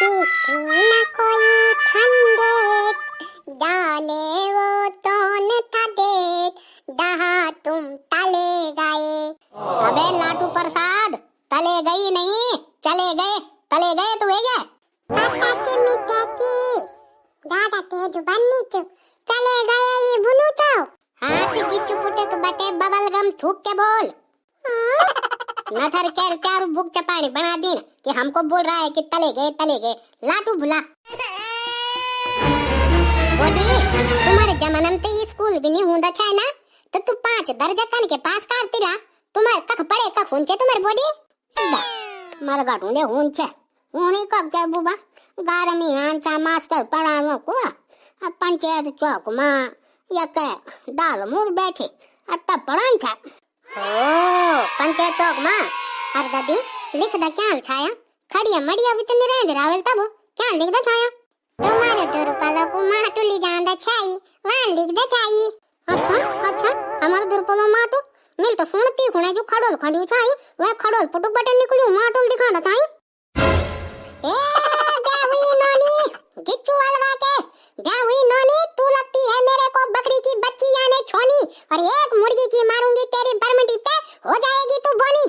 चिट्ठी न कोई ठंडे जाने वो कौन था देख जहाँ तुम तले गए। अबे लाटू प्रसाद तले गई नहीं चले गए तू है क्या? पापा की मिठाई की दादा तेज बननी तो चले गए ये बुनू तो। हाँ तू गिच्चू पुटक बटे बबल गम थूक के बोल। नथर कर चार बुक चपाड़ी बना दी कि हमको बोल रहा है कि तले गए लाटू भुला। बोडी तुम्हारे जमाने में तो स्कूल भी नहीं हुंदा छे ना तो तू 5 दर्जा कन के पास करती ला। तुम्हारे कख पड़े कख हुन छे तुम्हारे बोडी मार गाटू दे हुन छे हुनी कख जाय बुबा गार में आंचा मास्टर पढ़ावो को अब पंचायत चौक में या के दाल मुर बैठे अत्ता पढ़न था। ओ पंचायत चौक में हर दादी लिख दा क्या छाया खड़िया मड़िया भी तने रह रावल तब क्या लिख दा छाया तुम्हारे दुर्पलों को माटू ली जांदा छाई वहां लिख दा छाई। अच्छा हमारे दुर्पलों माटू मिल तो सुनती खुणे जो खड़ोल खड़ियो छाई वह खड़ोल पुटुक बटन निकलियो माटू दिखा दा छाई। ए देवी नोनी गिच्चू अलवा के देवी नोनी तू लगती है मेरे को बकरी की बच्ची यानी छोनी और एक मुर्गी की मारूंगी तेरी बरमटी पे हो जाएगी तू बोनी।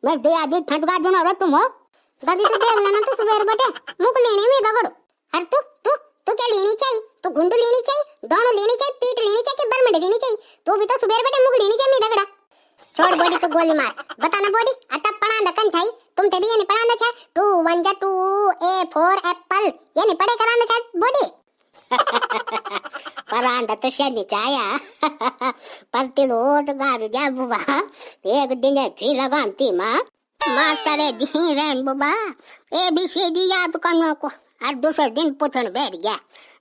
मैं दे आदि ठंडगा देना रे तुम हो दादी तो देख लेना तो सुबह बटे मुक लेने में दगड़ो। अरे तू क्या लेनी चाहिए तू गुंडू लेनी चाहिए दोनों लेनी चाहिए पीठ लेनी चाहिए कि बरमटी लेनी चाहिए तू भी तो सुबह बटे मुक लेनी चाहिए दगड़ा छोड़ बॉडी तो गोली मार बताना बॉडी आता पढ़ा दकन छाई तुम ते भी ये नहीं पढ़ाना छा 2 1 जा 2 A 4 एप्पल ये नहीं पढ़े कराना छा बॉडी। परांदा तो शादी चाया पर तिलोट गार जा बुबा एक दिन थी लगाती मां मास्टर जी रहन बुबा ABCD याद करने को और दूसरे दिन पूछने बैठ गया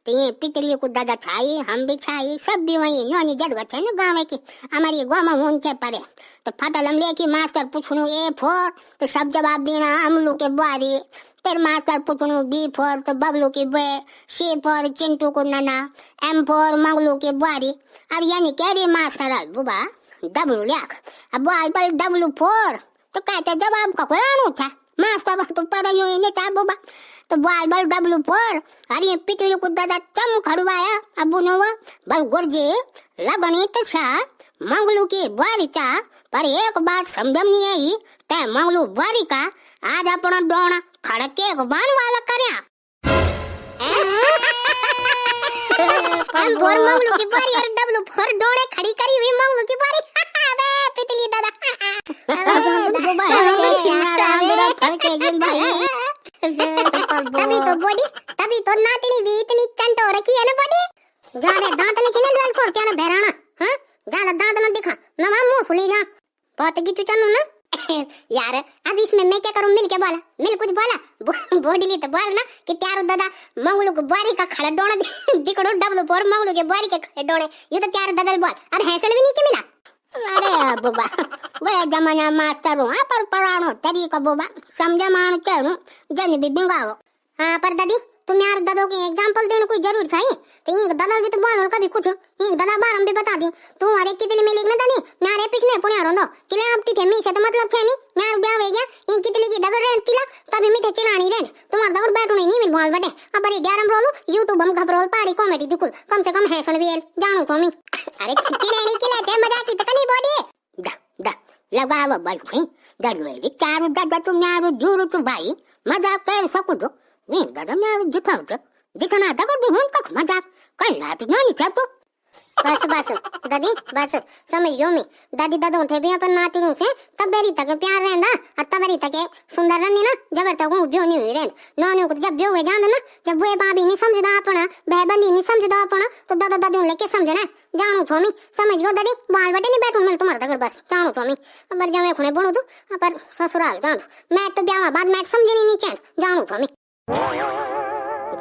तो ये पिछली को दादा छाई हम भी छाई सब भी वही नौनी जगह है ना गाँव की हमारी गाँव में उनसे पड़े तो फटल हम लेके मास्टर पूछनू A4 तो सब जवाब देना अमलू के बुआरी फिर मास्टर पूछनू B4 तो बबलू की बुए C4 चिंटू को नना M4 मंगलू की बुआरी। अब यानी कह रही मास्टर बुबा W लिख अब बुआई पर W4 तो कहते जवाब का कोई आनू था मास्टर तो पढ़ ही नहीं था बुबा तो बाल बल W4 अरे पिछले को दादा चम खड़वाया अब नवा बल गुर्जे लगनी तो छा मंगलू की बुआरी चा पर एक बात समझम नहीं आई ते मंगलू बुआरी का आज अपना डोना खड़क के एक बाण वाला करया हम फोर मंगलू की बुआरी और W4 डोने खड़ी करी हुई मंगलू की बुआरी अबे पिछली दादा तभी तो बॉडी तभी तो नातनी भी इतनी चंट हो रखी है ना बॉडी ज्यादा दांत नहीं छिने लाल खोर क्या ना बहराना हां ज्यादा दांत मत दिखा ना मुंह खुली जा बहुत गिचू चन्नू ना यार अब इसमें मैं क्या करूं मिल के बोला मिल कुछ बोला बॉडी ली तो बोल ना कि त्यारो दादा मंगलू को बुआरी का खड़ा डोना दिकड़ो W4 मंगलू के बुआरी के खड़े डोने ये तो त्यारो ददल बोल अब हैसन भी नीचे मिला। अरे बुबा वह जमाना मास्टर हुआ पर पढ़ानो तरीका बुबा समझे मान कहूं जन भी बिंगाओ। हाँ पर दादी तुम यार दादो के एग्जांपल देने कोई जरूर चाहिए तो एक ददल भी तो बोल कभी कुछ एक ददा बार हम भी बता दी तू अरे कितने में लिखना दादी यार पिछने पुणे रोंदो किले आपती थे मी से तो मतलब थे नहीं यार ब्याह हो गया इन कितने की दगड़ रेंट तिला तभी मीठे चिनानी रेंट तुम्हारा दगड़ बैठो नहीं मिल बोल बटे अब अरे डरम रोलू YouTube हम घबरोल पाड़ी कॉमेडी दिकुल कम से कम हैसन भी जानू तो मी अरे छुट्टी लेने के लिए मजा की तकनी बॉडी दा लगाव बल खई दरवेली चारू दादा तुम यार जुरु तू भाई मजाक कर सकू दो नहीं दादा मैं दिखाऊं तक दिखना दगड़ भी हूं तक मजाक करना तो नहीं चाहतो बस दादी बस समझियो मैं दादी दादों थे भी अपन नातियों से तब बेरी तक प्यार रहना और तब बेरी तक सुंदर रहनी ना जब तक वो ब्यो नहीं हुई रहन नौनियों को जब ब्यो हुए जान ना जब बुए बाबी नहीं समझदा अपना बहबंदी नहीं समझदा अपना तो दादा दादियों लेके समझना जानू छो मी समझियो दादी बाल बटे नहीं बैठूं मैं तुम्हारे तक बस जानू छो मी पर जब मैं खुने बोलूं तो पर ससुराल जान मैं तो ब्याह बाद मैं समझनी नहीं चैन जानू छो मी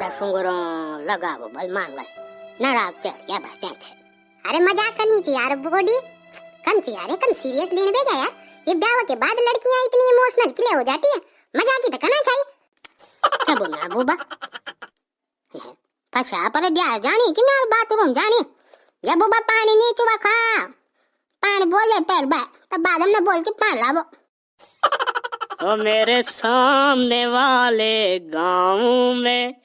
दसुंगरो लगाओ बल मांगल नराक चढ़ क्या बात है। अरे मजाक करनी चाहिए यार बॉडी कम चाहिए यार कम सीरियस लेने बेगा यार ये ब्याह के बाद लड़कियां इतनी इमोशनल क्यों हो जाती है मजाक ही तो करना चाहिए क्या बोलना बुबा फसा पर ब्याह जानी कि मैं बाथरूम जानी या बुबा पानी नहीं चुवा खा पानी बोले पहल बा तब बाद में बोल के पानी लावो ओ मेरे सामने वाले गाँव में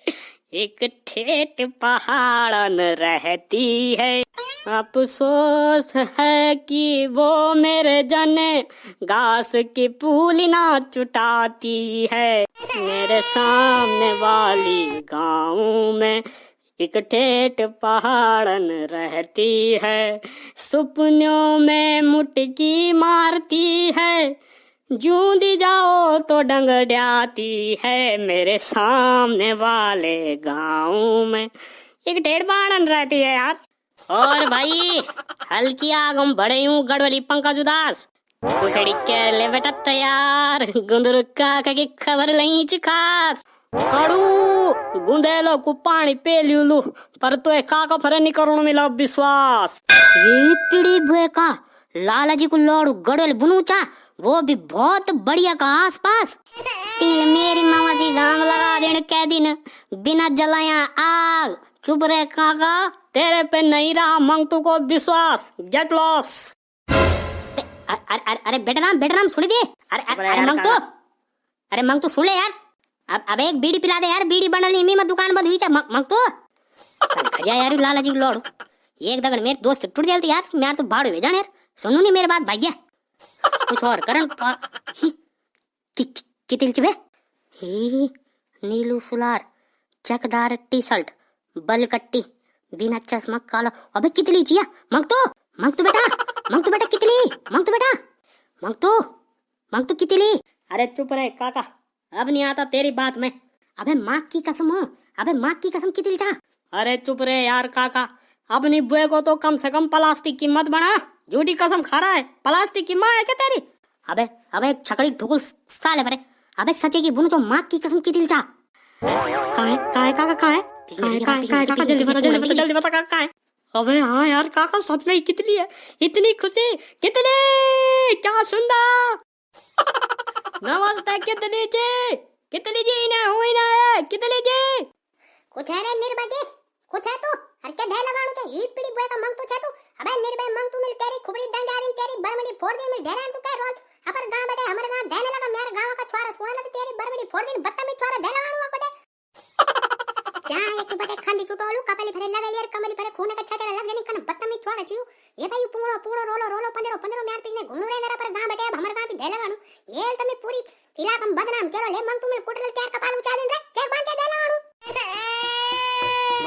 एक ठेठ पहाड़न रहती है, अफसोस है कि वो मेरे जने घास की पूली ना चुटाती है। मेरे सामने वाली गाँव में एक ठेठ पहाड़न रहती है, सपनों में मुटकी मारती है, जूंदी जाओ तो डंगड़ाती है। मेरे सामने वाले गाँव में एक ठेठ पहाड़न रहती है यार। और भाई हल्की आग हम बड़े हूँ गढ़वाली पंकज उदास कुकड़ी के ले बेटा तैयार, गुंदर काका की खबर नहीं खास। कड़ू गुंदेलो को पानी पे लू पर तो काका फरे नहीं करो मिला विश्वास। ये पीड़ी बुए का लाला जी को लौड़ू गड़ल बुनूचा, वो भी बहुत बढ़िया का आस पास। तिल मेरी मामा जी गांव लगा देने कै दिन बिना जलाया आग। चुप रहे काका, तेरे पे नहीं रहा मंगतू को विश्वास, गेट लॉस। अरे बेटा सुन दे। अरे मंगतू सुन ले यार। अब एक बीड़ी पिला दे यार, बीड़ी बंडल नहीं मैं दुकान बंद हुई मंगतू। खजा यार लाला जी लौड़ एक दगड़ मेरे दोस्त टूट जाते यार, मैं तो भाड़ भेजा यार, सुनू नहीं मेरे बात भैया कुछ और करन कितिल चबे ही नीलू सुलार चकदार टी शर्ट बलकट्टी बिना चश्मा काला। अबे कितली जिया मंगतू बेटा कितली मंगतू कितली। अरे चुप रहे काका, अब नहीं आता तेरी बात में। अबे माँ की कसम कितली जा। अरे चुप रहे यार काका, अपनी बुए को तो कम से कम प्लास्टिक की मत बना, झूठी कसम खा रहा है। प्लास्टिक की माँ है क्या तेरी? अबे छकड़ी ठुकुल साले परे। अबे सच्चे की बुनु तो माँ की कसम कितली जा। कहाँ है काका, कहाँ है काका, जल्दी बता कहाँ है। अबे हाँ यार काका सच में कितनी है, इतनी खुशी कितनी क्या सुनदा। नमस्ते कितनी जी ना हुई ना है कितनी जी। कुछ है रे निर्भय कुछ है तू हर के ढे लगाणु के ही पीड़ी बुए का मंग तू छे तू। अबे निर्भय मंग तू मिल तेरी खुबड़ी डंडारी तेरी बरमड़ी फोड़ दे मिल ढेरान तू कह रोल अपर गांव बैठे हमरे गांव ढेने लगा मेरे गांव का छोरा सुने लगा तेरी बरमड़ी फोड़ दे बत्तमीज छोरा ढे लगाणु बटे। जहां एक बटे खंडी चुटोलू कपली फरे लगलियर कमली फरे खूने का छचड़ा लग जनी कन बत्तमीज छोरा छियो। ये भाई पूरो रोलो पंदरो म्यार पीने घुमनु रे मेरा पर गांव बैठे अब हमर गांव भी ढे लगाणु ये तमे पूरी इलाका में बदनाम करो ले मंग तू मिल कुटल तेर कपाल उचा दिन रे के बांचे ढे लगाणु।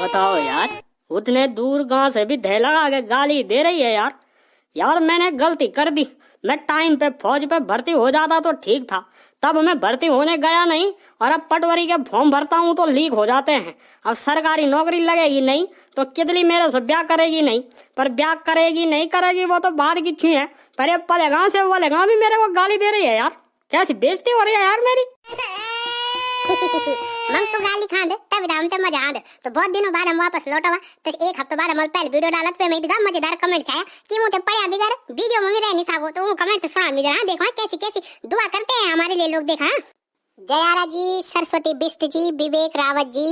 बताओ यार, उतने दूर गांव से भी ढे लगा के गाली दे रही है यार मैंने गलती कर दी। मैं टाइम पे फौज पे भर्ती हो जाता तो ठीक था, तब मैं भर्ती होने गया नहीं और अब पटवारी के फॉर्म भरता हूँ तो लीक हो जाते हैं। अब सरकारी नौकरी लगेगी नहीं तो कितली मेरे से ब्याह करेगी नहीं, पर ब्याह करेगी नहीं करेगी वो तो बाद की छुई है। पर ये पलेगांव से बोलेगा भी मेरे को गाली दे रही है यार, कैसी बेइज्जती हो रही है यार मेरी। मंग तो गाली खा दे तब दाम से मजा आ दे। तो बहुत दिनों बाद हम वापस लौटा तो एक हफ्ते बाद हम पहले वीडियो डालत पे मैं इतना मजेदार कमेंट छाया कि मुझे पढ़ा बिगर वीडियो में रह नहीं सको तो वो कमेंट सुना मिल रहा। देखो कैसी दुआ करते हैं हमारे लिए लोग। देखा जयारा जी, सरस्वती बिष्ट जी, विवेक रावत जी,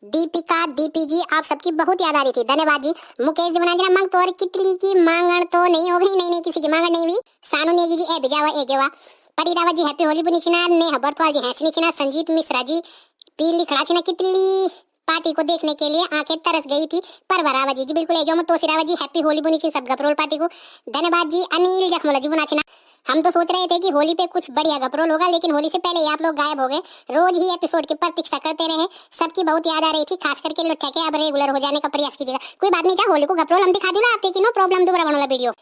दीपिका दीपी जी, आप सबकी बहुत याद आ रही थी, धन्यवाद जी। मुकेश जी बना देना मंग तो और कितली की मांगण तो नहीं हो गई, नहीं किसी की मांगण नहीं हुई। सानू नेगी जी ए बिजावा ए गेवा, परी रावत जी हैप्पी होली बुनी छिना, ने हबरतवाल जी हैसनी छिना, संजीत मिश्रा जी पीली खड़ा छिना कितली पार्टी को देखने के लिए आंखें तरस गई थी। परवा रावत जी बिल्कुल ए गेवा, तोसी रावत जी हैप्पी होली बुनी छी सब गपरोल पार्टी को, धन्यवाद जी। अनिल जखमला जी बुना छिना, हम तो सोच रहे थे कि होली पे कुछ बढ़िया गपरोल होगा लेकिन होली से पहले ही आप लोग गायब हो गए। रोज ही एपिसोड की प्रतीक्षा करते रहे, सबकी बहुत याद आ रही थी, खास करके लुट्ठे के। अब रेगुलर हो जाने का प्रयास कीजिएगा, कोई बात नहीं। चाहे होली को गपरोल हम दिखा दूंगा, आप देखिए नो प्रॉब्लम, दोबारा बनोला वीडियो।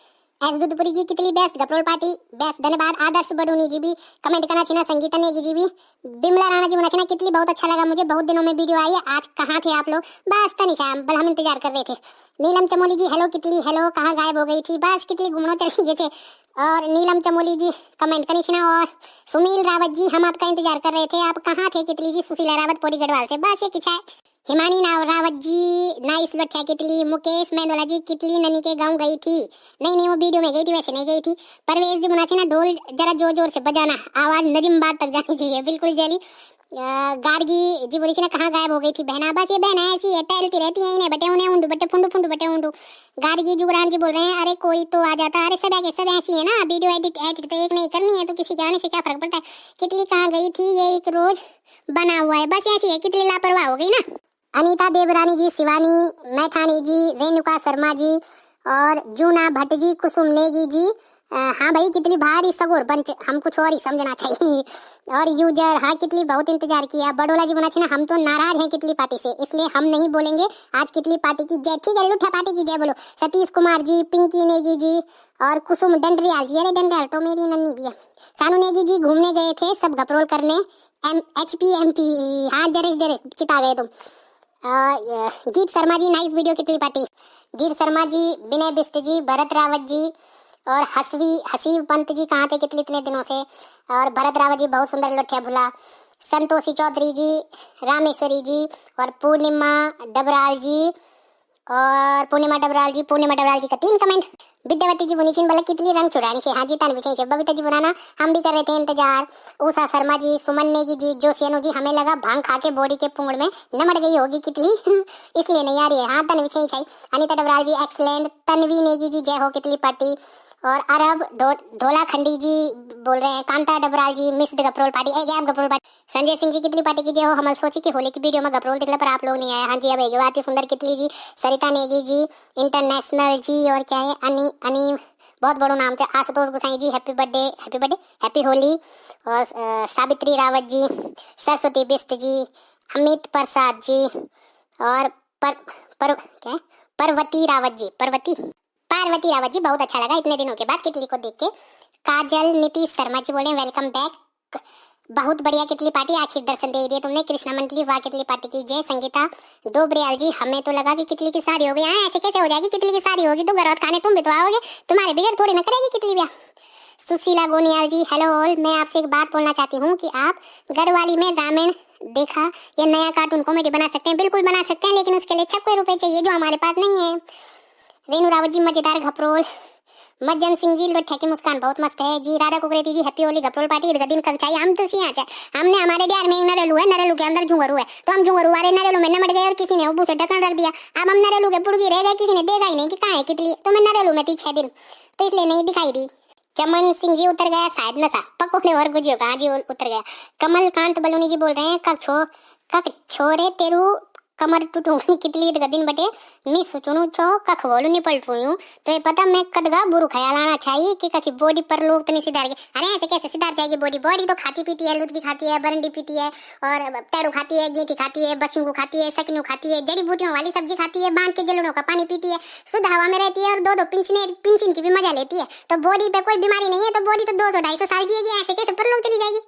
एस दुदपुरी जी कितली बेस्ट गपरोल पार्टी बेस्ट, धन्यवाद। आदर्श बडूनी जी भी कमेंट करना चाहिए, संगीता नेगी जी भी, बिमला राणा जी मुना चाहिए कितली बहुत अच्छा लगा मुझे, बहुत दिनों में वीडियो आई है, आज कहाँ थे आप लोग? बस तनिषा बल हम इंतजार कर रहे थे। नीलम चमोली जी हेलो कितली हेलो, कहाँ गायब हो गई थी? बस कितली घूमना चल गए थे। और नीलम चमोली जी कमेंट करनी चाहिए। और सुनील रावत जी हम आपका इंतजार कर रहे थे, आप कहाँ थे कितली जी? सुशीला रावत पोरी गढ़वाल से, बस ये किछा है। हिमानी रावत जी नाइस लठिया कितली। मुकेश मेंदोला जी कितली ननी के गांव गई थी, नहीं वो वीडियो में गई थी, वैसे नहीं गई थी। परवेज जी मुनाची ना ढोल जरा जोर जोर से बजाना, आवाज नजिम बात तक जानी चाहिए, बिल्कुल जेली। गार्गी जी बोली थी ना कहाँ गायब हो गई थी बहना। बस ये बहना ऐसी है, टहलती रहती है इन्हें बटे उन्हें उंडू बटे फुंडू फुंडू बटे उंडू। गार्गी जुगरान जी बोल रहे हैं अरे कोई तो आ जाता। अरे सब आगे सब ऐसी है ना, वीडियो एडिट तो एक नहीं करनी है तो किसी के आने से क्या फर्क पड़ता है। कितली कहाँ गई थी ये एक रोज बना हुआ है, बस ऐसी है। कितली लापरवाह हो गई ना। अनीता देवरानी जी, शिवानी मैथानी जी, रेणुका शर्मा जी और जूना भट्ट जी, कुसुम नेगी जी। हाँ भाई कितली भारी सगोर बंच, हम कुछ और ही समझना चाहिए। और यूजर हाँ कितली बहुत इंतजार किया। बडोला जी बोला ना हम तो नाराज हैं कितली पार्टी से, इसलिए हम नहीं बोलेंगे आज कितली पार्टी की जय। ठीक है लुठा पार्टी की जय बोलो। सतीश कुमार जी, पिंकी नेगी जी और कुसुम डंडरियाल जी। अरे डंडरियाल तो मेरी नन्नी भी है। सानू नेगी जी घूमने गए थे सब घपरोल करने। HP हाँ जरे चिटा गए तुम। गीत शर्मा जी नाइस वीडियो कितली पार्टी। गीत शर्मा जी, विनय बिष्ट जी, भरत रावत जी और हसीब पंत जी कहाँ थे कितने इतने दिनों से। और भरत रावत जी बहुत सुंदर लठिया भुला। संतोषी चौधरी जी, रामेश्वरी जी और पूर्णिमा डबराल जी पूर्णिमा डबराल जी का 3 कमेंट। विद्यावती जी बोनी चिन बलक कितली रंग छुड़ानी से। हाँ जी तान विषय बबीता जी बनाना हम भी कर रहे थे इंतजार। उषा शर्मा जी, सुमन नेगी जी, जोशियानो जी हमें लगा भांग खा के बॉडी के पूंछ में नमड़ गई होगी कितली इसलिए नहीं आ रही है। हाँ तन विषय अनिता डबराल जी एक्सलेंट। तन्वी नेगी जी जय हो कितली पार्टी। और अरब ढोला खंडी जी बोल रहे हैं कांता डबराल जी मिस द गपरोल पार्टी। गैप गपरोल पार्टी। संजय सिंह जी कितली पार्टी की जय हो। हम सोची कि होली की वीडियो में गपरोल दिखला पर आप लोग नहीं आए। हाँ जी अब एक बात सुंदर कितली जी, सरिता नेगी जी, इंटरनेशनल जी और क्या है अनी बहुत बड़ो नाम है। आशुतोष गोसाई जी हैप्पी बर्थडे हैप्पी होली। और सावित्री रावत जी, सरस्वती बिष्ट जी, अमित प्रसाद जी और पार्वती रावत जी बहुत अच्छा लगा इतने दिनों के बाद कितली को देख के। काजल नीतीश शर्मा जी बोले वेलकम बैक, बहुत बढ़िया कितली पार्टी आखिर दर्शन दे दिए तुमने। कृष्णा मंडली वाह कितली पार्टी की जय। संगीता डोबरियाल जी हमें तो लगा कि कितली की शादी हो गई। हाँ ऐसे कैसे हो जाएगी, कितली की शादी होगी तो गरौत खाने तुम भी तो आओगे, तुम्हारे बिगड़ थोड़ी ना करेगी कितली ब्याह। सुशीला गोनियाल जी हेलो ऑल, मैं आपसे एक बात बोलना चाहती हूँ कि आप घरवाली में रामायण देखा ये नया कार्टून कॉमेडी बना सकते हैं। बिल्कुल बना सकते हैं लेकिन उसके लिए 56 रुपए चाहिए जो हमारे पास नहीं है। रेणु रावत जी मजेदार घपरोल। मज्जन सिंह जी लोठे की मुस्कान बहुत मस्त है जी। राधा कुकरेती जी हैप्पी होली घपरोल पार्टी दिन कल चाहिए। हम तो सियाँ हमने हमारे ड्यार में एक नरेलू है, नरेलू के अंदर झुंगरू है तो हम झुंगरू वाले नरेलू में नमट गए और किसी ने उबू से ढक्कन रख दिया। अब हम नरेलू के पुड़गी रह गए, किसी ने देखा ही नहीं कि कहाँ है कितली। तो मैं नरेलू में थी 6 दिन तो इसलिए नहीं दिखाई दी। चमन सिंह जी उतर गया शायद नशा पकोड़े और गुजियो कहाँ जी उतर गया। कमलकांत बलूनी जी बोल रहे हैं कक छोरे तेरू कमर टूटू कितली दिन बटे मी सोचू छो कख बोलू नहीं पलटू तो ये पता मैं कदगा बुरु ख्याल आना चाहिए कि कखी बॉडी पर लोग तो नहीं सिधार गए। अरे ऐसे कैसे सिधार जाएगी बॉडी तो खाती पीती है, लुदकी खाती है, बरंडी पीती है और तेड़ू खाती है, गेंठी खाती है, बसुंगू खाती है, सकनू खाती है, जड़ी बूटियों वाली सब्जी खाती है, बांध के जलड़ों का पानी पीती है, शुद्ध हवा में रहती है और 2-2 पिंचिन की भी मजा लेती है। तो बॉडी पे कोई बीमारी नहीं है तो बॉडी तो 200-250 साल जिएगी। ऐसे कैसे पर लोग चली जाएगी।